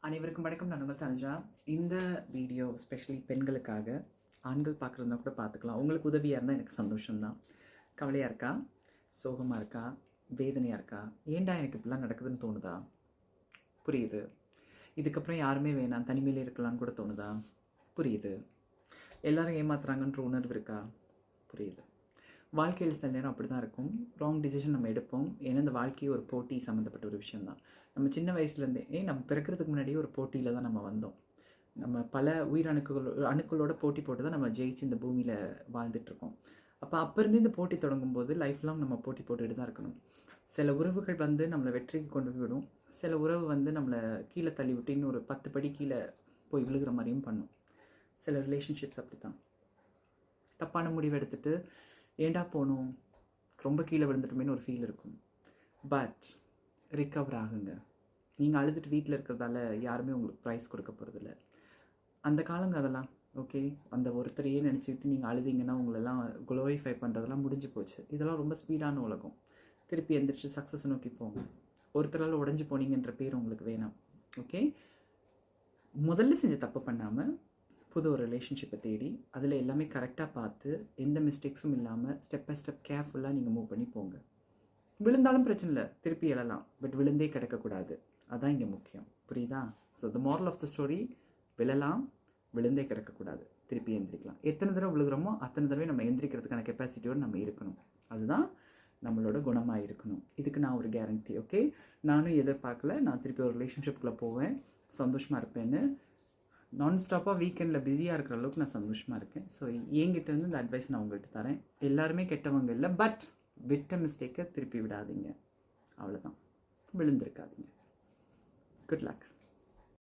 அனைவருக்கும் வணக்கம். நான் உங்கள் தனுஜா. இந்த வீடியோ ஸ்பெஷலி பெண்களுக்காக. ஆண்கள் பார்க்குறதுனா கூட பார்த்துக்கலாம். உங்களுக்கு உதவியாக இருந்தால் எனக்கு சந்தோஷம்தான். கவலையாக இருக்கா, சோகமாக இருக்கா, வேதனையாக இருக்கா, ஏன்டா எனக்கு இப்படிலாம் நடக்குதுன்னு தோணுதா? புரியுது. இதுக்கப்புறம் யாருமே வேணாம், தனிமையிலே இருக்கலான்னு கூட தோணுதா? புரியுது. எல்லாரும் ஏமாத்துறாங்கன்ற உணர்வு இருக்கா? புரியுது. வாழ்க்கையில் சில நேரம் அப்படி தான் இருக்கும். ராங் டிசிஷன் நம்ம எடுப்போம். ஏன்னா இந்த வாழ்க்கையை ஒரு போட்டி சம்மந்தப்பட்ட ஒரு விஷயந்தான். நம்ம சின்ன வயசுலேருந்தே நம்ம பிறக்கிறதுக்கு முன்னாடியே ஒரு போட்டியில் தான் நம்ம வந்தோம். நம்ம பல அணுக்களோட போட்டி போட்டு தான் நம்ம ஜெயிச்சு இந்த பூமியில் வாழ்ந்துட்டுருக்கோம். அப்போ இருந்து இந்த போட்டி தொடங்கும்போது லைஃப் லாங் நம்ம போட்டி போட்டுட்டு தான் இருக்கணும். சில உறவுகள் வந்து நம்மளை வெற்றிக்கு கொண்டு போய் விடும். சில உறவு வந்து நம்மளை கீழே தள்ளி விட்டு இன்னும் ஒரு 10 படி கீழே போய் விழுகிற மாதிரியும் பண்ணும். சில ரிலேஷன்ஷிப்ஸ் அப்படி தான். தப்பான முடிவு எடுத்துகிட்டு ஏண்டா போகணும், ரொம்ப கீழே விழுந்துட்டோமேனு ஒரு ஃபீல் இருக்கும். பட் ரிக்கவர் ஆகுங்க. நீங்கள் அழுதுட்டு வீட்டில் இருக்கிறதால யாருமே உங்களுக்கு ப்ரைஸ் கொடுக்க போகிறதில்ல. அந்த காலங்க அதெல்லாம் ஓகே. அந்த ஒருத்தரையே நினச்சிக்கிட்டு நீங்கள் அழுதிங்கன்னா உங்களெல்லாம் குளோரிஃபை பண்ணுறதெல்லாம் முடிஞ்சு போச்சு. இதெல்லாம் ரொம்ப ஸ்பீடான உலகம். திருப்பி எந்திரிச்சு சக்ஸஸ் நோக்கி போங்க. ஒருத்தரால் உடஞ்சி போனீங்கன்ற பேர் உங்களுக்கு வேணாம். ஓகே. முதல்ல செஞ்ச தப்பு பண்ணாமல் புது ஒரு ரிலேஷன்ஷிப்பை தேடி அதில் எல்லாமே கரெக்டாக பார்த்து எந்த மிஸ்டேக்ஸும் இல்லாமல் ஸ்டெப் பை ஸ்டெப் கேர்ஃபுல்லாக நீங்கள் மூவ் பண்ணி போங்க. விழுந்தாலும் பிரச்சனை இல்லை, திருப்பி எழலாம். பட் விழுந்தே கிடக்கக்கூடாது. அதுதான் இங்கே முக்கியம். புரியுதா? So the moral of the story, விழலாம், விழுந்தே கிடக்கக்கூடாது, திருப்பி எந்திரிக்கலாம். எத்தனை தடவை விழுகிறோமோ அத்தனை தடவை நம்ம எந்திரிக்கிறதுக்கான கெப்பாசிட்டியோடு நம்ம இருக்கணும். அதுதான் நம்மளோட குணமாக இருக்கணும். இதுக்கு நான் ஒரு கேரண்டி. ஓகே. நானும் எதிர்பார்க்கல நான் திருப்பி ஒரு ரிலேஷன்ஷிப்பில் போவேன், சந்தோஷமாக இருப்பேன்னு. நான்ஸ்டாப்பாக வீக்கெண்டில் பிஸியாக இருக்கிற அளவுக்கு நான் சந்தோஷமாக இருக்கேன். ஸோ என்கிட்ட இருந்து இந்த அட்வைஸ் நான் உங்கள்கிட்ட தரேன். எல்லாருமே கெட்டவங்க இல்லை. பட் விட்ட மிஸ்டேக்கை திருப்பி விடாதீங்க. அவ்வளோதான். விழுந்திருக்காதீங்க. Good luck.